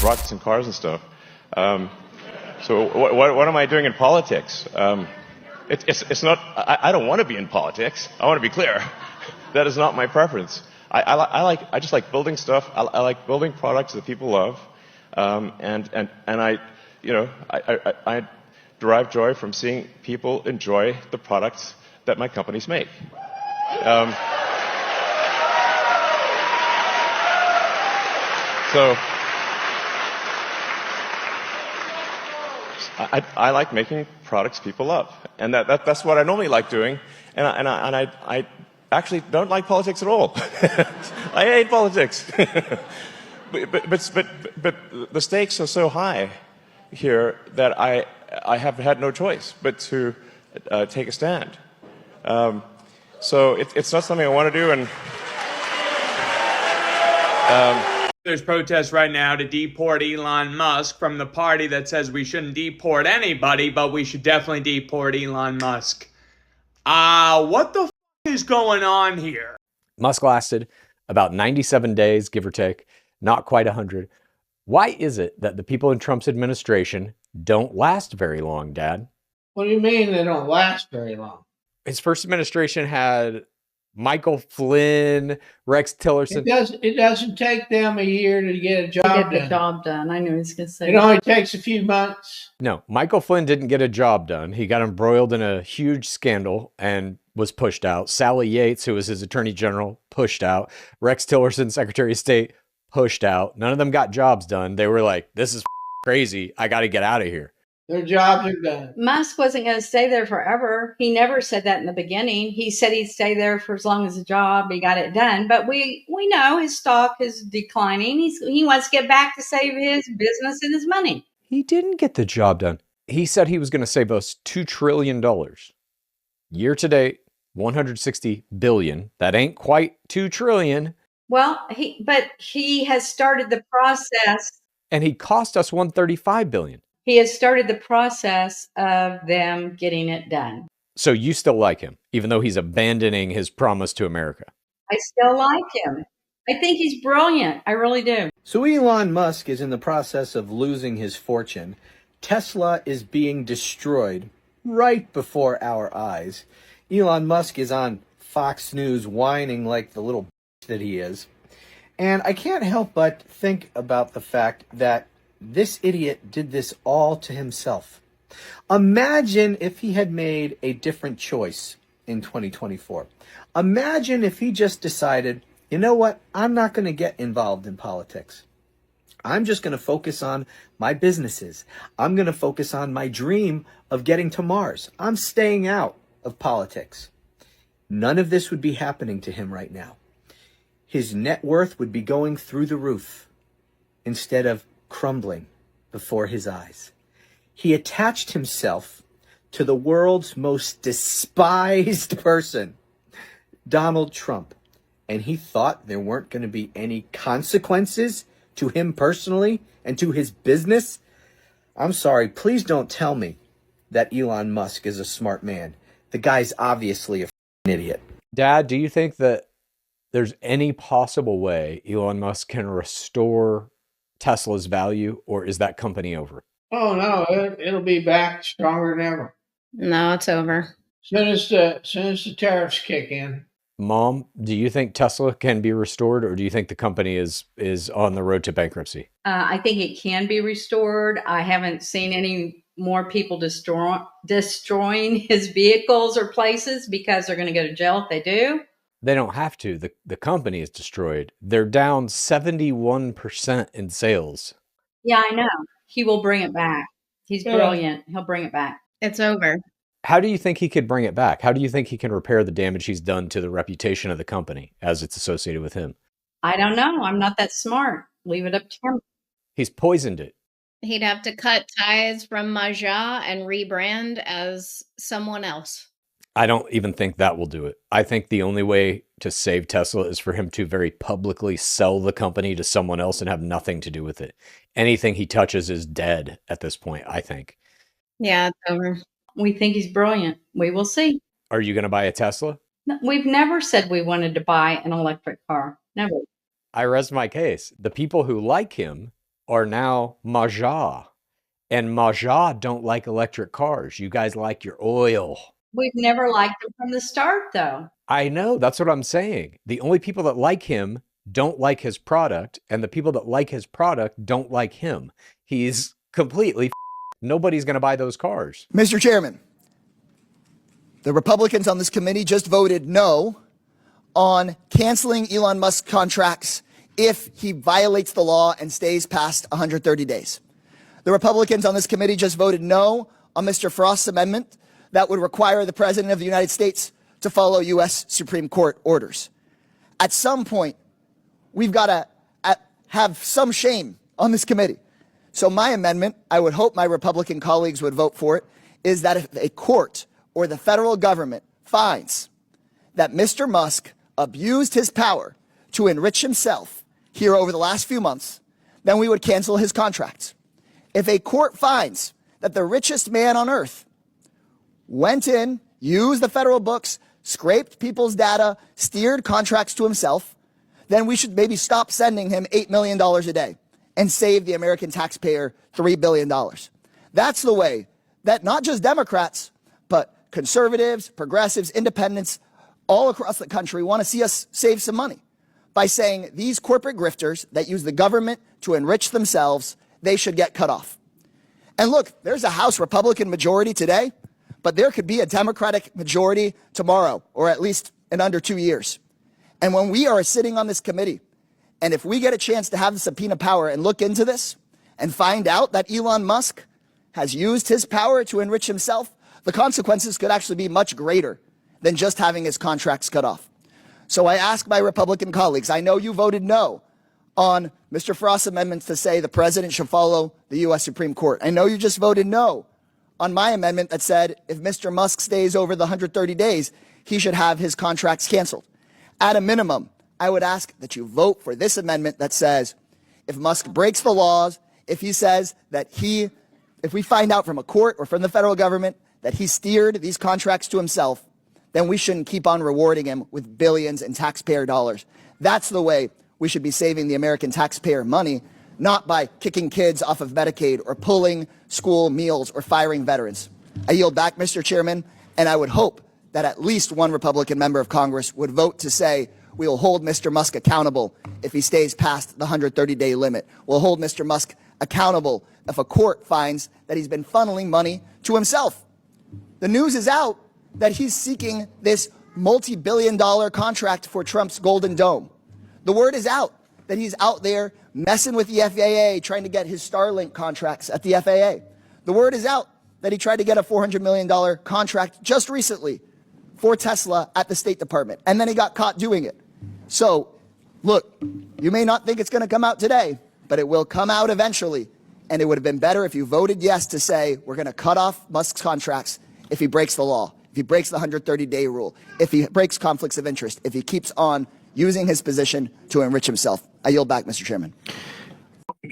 rockets and cars and stuff. So what am I doing in politics? It's not. I don't want to be in politics. I want to be clear. That is not my preference. I just like building stuff. I like building products that people love, and I derive joy from seeing people enjoy the products that my companies make. So I like making products people love, and that's what I normally like doing. And I actually don't like politics at all. I hate politics. but the stakes are so high here that I have had no choice but to take a stand. So it's not something I want to do, and. There's protests right now to deport Elon Musk from the party that says we shouldn't deport anybody, but we should definitely deport Elon Musk. What the is going on here? Musk lasted about 97 days, give or take, not quite 100. Why is it that the people in Trump's administration don't last very long, Dad? What do you mean they don't last very long? His first administration had Michael Flynn, Rex Tillerson. It doesn't take them a year to get a job done. Get the job done. I knew he was going to say it only takes a few months. No, Michael Flynn didn't get a job done. He got embroiled in a huge scandal and was pushed out. Sally Yates, who was his attorney general, pushed out. Rex Tillerson, Secretary of State, pushed out. None of them got jobs done. They were like, this is crazy. I got to get out of here. Their jobs are done. Musk wasn't going to stay there forever. He never said that in the beginning. He said he'd stay there for as long as the job. He got it done. But we know his stock is declining. He wants to get back to save his business and his money. He didn't get the job done. He said he was going to save us $2 trillion. Year to date, $160 billion. That ain't quite $2 trillion. Well, he has started the process. And he cost us $135 billion. He has started the process of them getting it done. So you still like him, even though he's abandoning his promise to America? I still like him. I think he's brilliant. I really do. So Elon Musk is in the process of losing his fortune. Tesla is being destroyed right before our eyes. Elon Musk is on Fox News whining like the little bitch that he is. And I can't help but think about the fact that this idiot did this all to himself. Imagine if he had made a different choice in 2024. Imagine if he just decided, you know what, I'm not going to get involved in politics. I'm just going to focus on my businesses. I'm going to focus on my dream of getting to Mars. I'm staying out of politics. None of this would be happening to him right now. His net worth would be going through the roof instead of crumbling before his eyes. He attached himself to the world's most despised person, Donald Trump, and he thought there weren't going to be any consequences to him personally and to his business. I'm sorry, please don't tell me that Elon Musk is a smart man. The guy's obviously a idiot. Dad, do you think that there's any possible way Elon Musk can restore Tesla's value, or is that company over? Oh, no, it'll be back stronger than ever. No, it's over. Soon as the tariffs kick in. Mom, do you think Tesla can be restored, or do you think the company is on the road to bankruptcy? I think it can be restored. I haven't seen any more people destroying his vehicles or places because they're going to go to jail if they do. They don't have to. The company is destroyed. They're down 71% in sales. Yeah, I know. He will bring it back. He's brilliant. He'll bring it back. It's over. How do you think he could bring it back? How do you think he can repair the damage he's done to the reputation of the company as it's associated with him? I don't know. I'm not that smart. Leave it up to him. He's poisoned it. He'd have to cut ties from Maja and rebrand as someone else. I don't even think that will do it. I think the only way to save Tesla is for him to very publicly sell the company to someone else and have nothing to do with it. Anything he touches is dead at this point, I think. Yeah, it's over. We think he's brilliant. We will see. Are you going to buy a Tesla? No, we've never said we wanted to buy an electric car. Never. I rest my case. The people who like him are now Majah. And Majah don't like electric cars. You guys like your oil. We've never liked him from the start, though. I know. That's what I'm saying. The only people that like him don't like his product, and the people that like his product don't like him. He's completely nobody's going to buy those cars. Mr. Chairman, the Republicans on this committee just voted no on canceling Elon Musk contracts if he violates the law and stays past 130 days. The Republicans on this committee just voted no on Mr. Frost's amendment that would require the President of the United States to follow U.S. Supreme Court orders. At some point, we've got to have some shame on this committee. So my amendment, I would hope my Republican colleagues would vote for it, is that if a court or the federal government finds that Mr. Musk abused his power to enrich himself here over the last few months, then we would cancel his contracts. If a court finds that the richest man on earth went in, used the federal books, scraped people's data, steered contracts to himself, then we should maybe stop sending him $8 million a day and save the American taxpayer $3 billion. That's the way that not just Democrats, but conservatives, progressives, independents, all across the country want to see us save some money by saying these corporate grifters that use the government to enrich themselves, they should get cut off. And look, there's a House Republican majority today, but there could be a Democratic majority tomorrow, or at least in under 2 years. And when we are sitting on this committee, and if we get a chance to have the subpoena power and look into this and find out that Elon Musk has used his power to enrich himself, the consequences could actually be much greater than just having his contracts cut off. So I ask my Republican colleagues, I know you voted no on Mr. Frost's amendments to say the president should follow the U.S. Supreme Court. I know you just voted no on my amendment that said if Mr. Musk stays over the 130 days, he should have his contracts canceled. At a minimum, I would ask that you vote for this amendment that says if Musk breaks the laws, if he says that if we find out from a court or from the federal government that he steered these contracts to himself, then we shouldn't keep on rewarding him with billions in taxpayer dollars. That's the way we should be saving the American taxpayer money, not by kicking kids off of Medicaid or pulling school meals or firing veterans. I yield back, Mr. Chairman, and I would hope that at least one Republican member of Congress would vote to say we will hold Mr. Musk accountable if he stays past the 130-day limit. We'll hold Mr. Musk accountable if a court finds that he's been funneling money to himself. The news is out that he's seeking this multi-billion-dollar contract for Trump's Golden Dome. The word is out that he's out there messing with the FAA, trying to get his Starlink contracts at the FAA. The word is out that he tried to get a $400 million contract just recently for Tesla at the State Department, and then he got caught doing it. So, look, you may not think it's going to come out today, but it will come out eventually, and it would have been better if you voted yes to say we're going to cut off Musk's contracts if he breaks the law, if he breaks the 130-day rule, if he breaks conflicts of interest, if he keeps on using his position to enrich himself. I yield back, Mr. Chairman.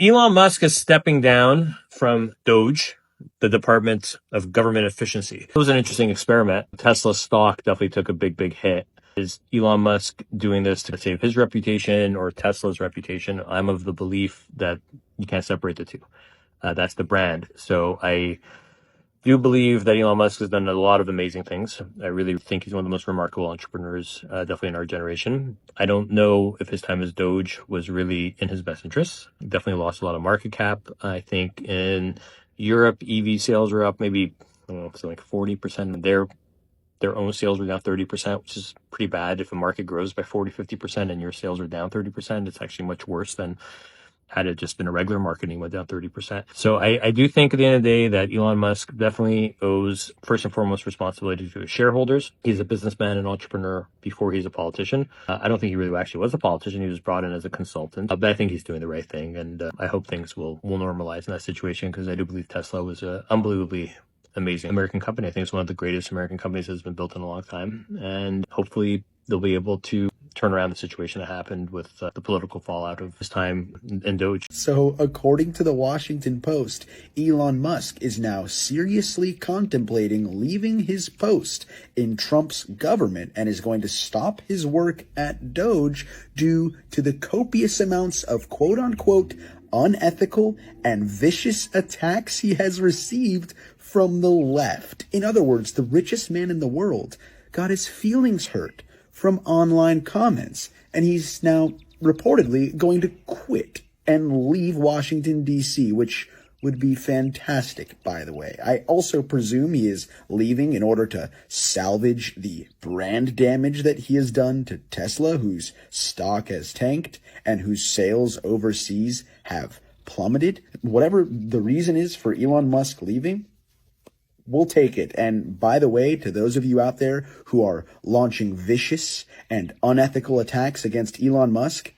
Elon Musk is stepping down from DOGE, the Department of Government Efficiency. It was an interesting experiment. Tesla stock definitely took a big hit. Is Elon Musk doing this to save his reputation or Tesla's reputation? I'm of the belief that you can't separate the two. That's the brand. So I do believe that Elon Musk has done a lot of amazing things. I really think he's one of the most remarkable entrepreneurs, definitely in our generation. I don't know if his time as Doge was really in his best interests. Definitely lost a lot of market cap. I think in Europe, EV sales were up maybe, I don't know, something like 40%. And their own sales were down 30%, which is pretty bad. If a market grows by 40-50% and your sales are down 30%, it's actually much worse than had it just been a regular marketing went down 30%. So I do think at the end of the day that Elon Musk definitely owes first and foremost responsibility to his shareholders. He's a businessman and entrepreneur before he's a politician. I don't think he really actually was a politician. He was brought in as a consultant, but I think he's doing the right thing. And I hope things will normalize in that situation, because I do believe Tesla was an unbelievably amazing American company. I think it's one of the greatest American companies that has been built in a long time. And hopefully they'll be able to turn around the situation that happened with the political fallout of his time in Doge. So, according to the Washington Post, Elon Musk is now seriously contemplating leaving his post in Trump's government and is going to stop his work at Doge due to the copious amounts of quote-unquote unethical and vicious attacks he has received from the left. In other words, the richest man in the world got his feelings hurt from online comments, and he's now reportedly going to quit and leave Washington, D.C., which would be fantastic, by the way. I also presume he is leaving in order to salvage the brand damage that he has done to Tesla, whose stock has tanked and whose sales overseas have plummeted. Whatever the reason is for Elon Musk leaving, we'll take it. And by the way, to those of you out there who are launching vicious and unethical attacks against Elon Musk,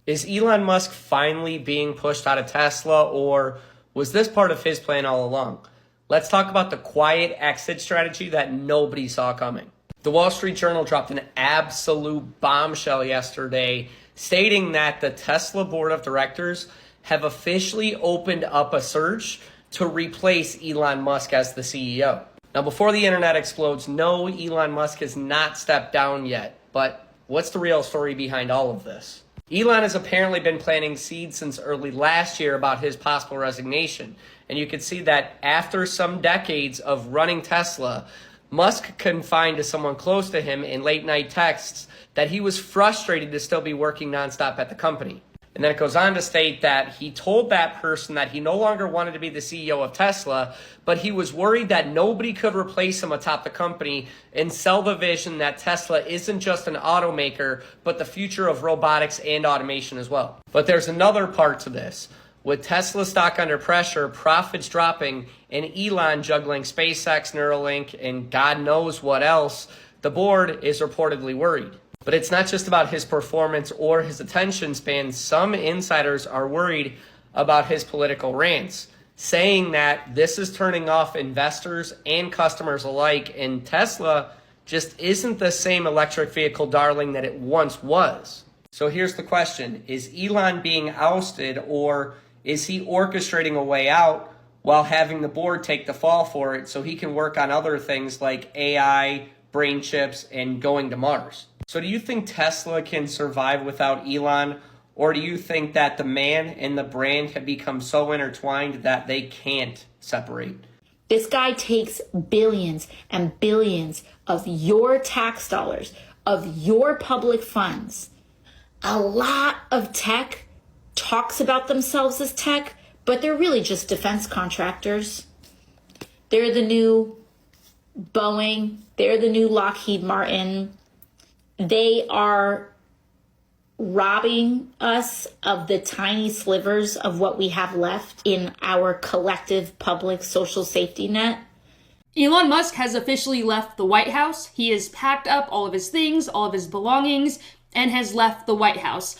is Elon Musk finally being pushed out of Tesla, or was this part of his plan all along? Let's talk about the quiet exit strategy that nobody saw coming. The Wall Street Journal dropped an absolute bombshell yesterday, stating that the Tesla board of directors have officially opened up a search to replace Elon Musk as the CEO. Now, before the internet explodes, no, Elon Musk has not stepped down yet. But what's the real story behind all of this? Elon has apparently been planting seeds since early last year about his possible resignation. And you can see that after some decades of running Tesla, Musk confided to someone close to him in late night texts that he was frustrated to still be working nonstop at the company. And then it goes on to state that he told that person that he no longer wanted to be the CEO of Tesla, but he was worried that nobody could replace him atop the company and sell the vision that Tesla isn't just an automaker, but the future of robotics and automation as well. But there's another part to this. With Tesla stock under pressure, profits dropping, and Elon juggling SpaceX, Neuralink, and God knows what else, the board is reportedly worried. But it's not just about his performance or his attention span. Some insiders are worried about his political rants, saying that this is turning off investors and customers alike, and Tesla just isn't the same electric vehicle darling that it once was. So here's the question. Is Elon being ousted, or is he orchestrating a way out while having the board take the fall for it so he can work on other things like AI, brain chips, and going to Mars? So do you think Tesla can survive without Elon, or do you think that the man and the brand have become so intertwined that they can't separate? This guy takes billions and billions of your tax dollars, of your public funds. A lot of tech talks about themselves as tech, but they're really just defense contractors. They're the new Boeing. They're the new Lockheed Martin. They are robbing us of the tiny slivers of what we have left in our collective public social safety net. Elon Musk has officially left the White House. He has packed up all of his things, all of his belongings, and has left the White House.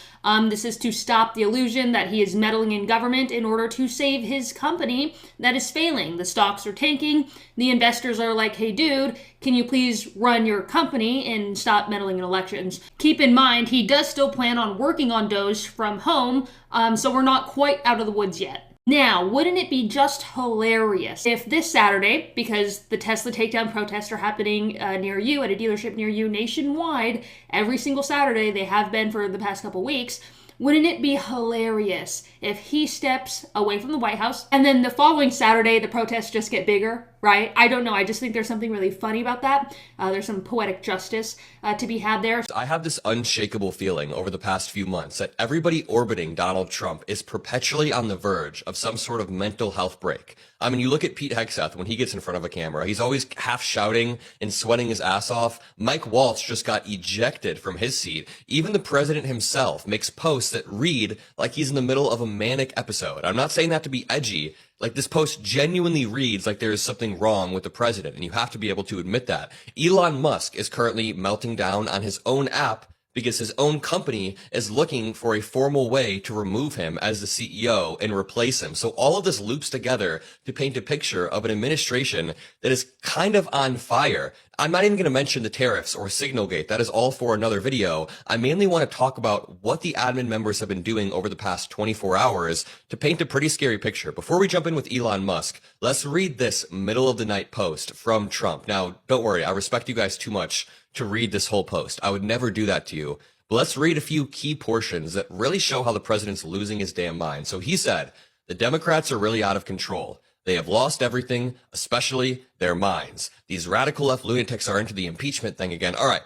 This is to stop the illusion that he is meddling in government in order to save his company that is failing. The stocks are tanking. The investors are like, hey, dude, can you please run your company and stop meddling in elections? Keep in mind, he does still plan on working on DOGE from home, so we're not quite out of the woods yet. Now, wouldn't it be just hilarious if this Saturday, because the Tesla takedown protests are happening near you, at a dealership near you nationwide, every single Saturday, they have been for the past couple weeks, wouldn't it be hilarious if he steps away from the White House and then the following Saturday the protests just get bigger, right? I don't know. I just think there's something really funny about that. There's some poetic justice to be had there. I have this unshakable feeling over the past few months that everybody orbiting Donald Trump is perpetually on the verge of some sort of mental health break. I mean, you look at Pete Hegseth when he gets in front of a camera, he's always half shouting and sweating his ass off. Mike Waltz just got ejected from his seat. Even the president himself makes posts that read like he's in the middle of a manic episode. I'm not saying that to be edgy. Like, this post genuinely reads like there is something wrong with the president, and you have to be able to admit that. Elon Musk is currently melting down on his own app because his own company is looking for a formal way to remove him as the CEO and replace him. So all of this loops together to paint a picture of an administration that is kind of on fire. I'm not even going to mention the tariffs or Signalgate. That is all for another video. I mainly want to talk about what the admin members have been doing over the past 24 hours to paint a pretty scary picture. Before we jump in with Elon Musk, let's read this middle of the night post from Trump. Now, don't worry, I respect you guys too much to read this whole post. I would never do that to you. But let's read a few key portions that really show how the president's losing his damn mind. So he said, the Democrats are really out of control. They have lost everything, especially their minds. These radical left lunatics are into the impeachment thing again. All right.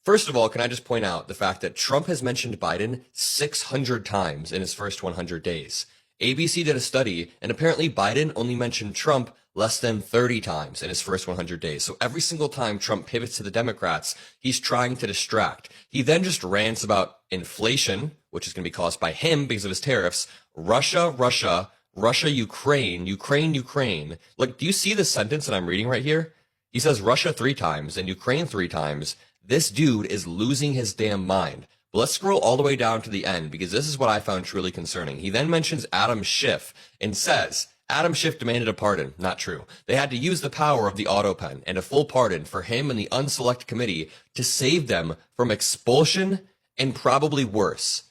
First of all, can I just point out the fact that Trump has mentioned Biden 600 times in his first 100 days. ABC did a study, and apparently Biden only mentioned Trump less than 30 times in his first 100 days. So every single time Trump pivots to the Democrats, he's trying to distract. He then just rants about inflation, which is going to be caused by him because of his tariffs, Russia, Ukraine. Like, do you see the sentence that I'm reading right here? He says Russia 3 times and Ukraine 3 times. This dude is losing his damn mind. But let's scroll all the way down to the end because this is what I found truly concerning. He then mentions Adam Schiff and says, Adam Schiff demanded a pardon. Not true. They had to use the power of the auto pen and a full pardon for him and the unselect committee to save them from expulsion and probably worse.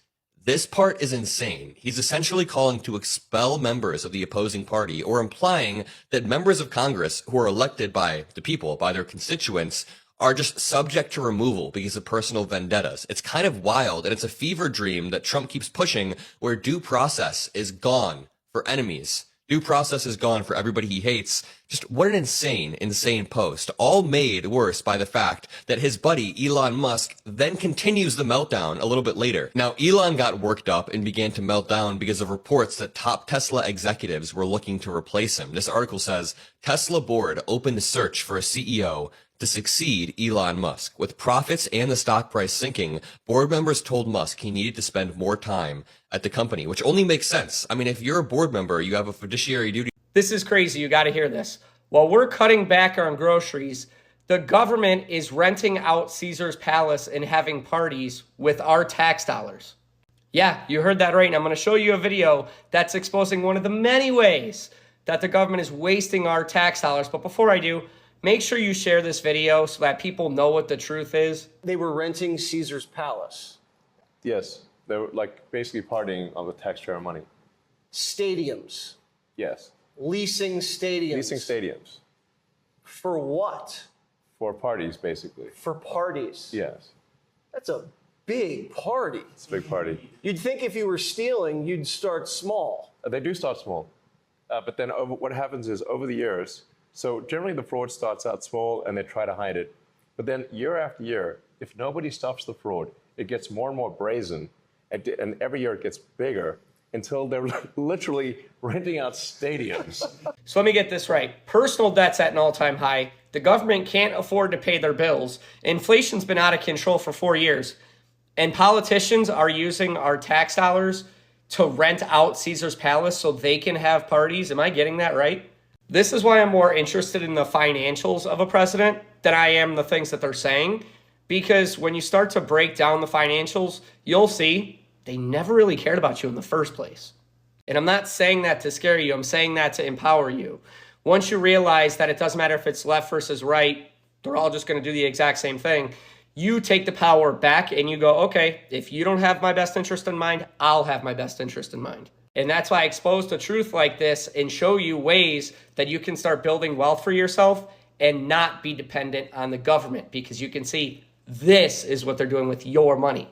This part is insane. He's essentially calling to expel members of the opposing party or implying that members of Congress who are elected by the people, by their constituents, are just subject to removal because of personal vendettas. It's kind of wild, and it's a fever dream that Trump keeps pushing where due process is gone for enemies. Due process is gone for everybody he hates. Just what an insane post, all made worse by the fact that his buddy Elon Musk then continues the meltdown a little bit later. Now, Elon got worked up and began to melt down because of reports that top Tesla executives were looking to replace him. This article says, Tesla board opened a search for a CEO to succeed Elon Musk. With profits and the stock price sinking, board members told Musk he needed to spend more time at the company, which only makes sense. I mean, if you're a board member, you have a fiduciary duty. This is crazy. You got to hear this. While we're cutting back on groceries, the government is renting out Caesar's Palace and having parties with our tax dollars. Yeah, you heard that right. And I'm going to show you a video that's exposing one of the many ways that the government is wasting our tax dollars. But before I do, make sure you share this video so that people know what the truth is. They were renting Caesar's Palace. Yes, they were like basically partying on the taxpayer money. Stadiums. Yes. Leasing stadiums. Leasing stadiums. For what? For parties, basically. For parties. Yes. That's a big party. It's a big party. You'd think if you were stealing, you'd start small. They do start small. But then what happens is over the years, so generally the fraud starts out small and they try to hide it. But then year after year, if nobody stops the fraud, it gets more and more brazen. And every year it gets bigger until they're literally renting out stadiums. So let me get this right. Personal debt's at an all-time high. The government can't afford to pay their bills. Inflation's been out of control for 4 years. And politicians are using our tax dollars to rent out Caesar's Palace so they can have parties. Am I getting that right? This is why I'm more interested in the financials of a president than I am the things that they're saying. Because when you start to break down the financials, you'll see they never really cared about you in the first place. And I'm not saying that to scare you. I'm saying that to empower you. Once you realize that it doesn't matter if it's left versus right, they're all just going to do the exact same thing. You take the power back and you go, okay, if you don't have my best interest in mind, I'll have my best interest in mind. And that's why I expose the truth like this and show you ways that you can start building wealth for yourself and not be dependent on the government, because you can see this is what they're doing with your money.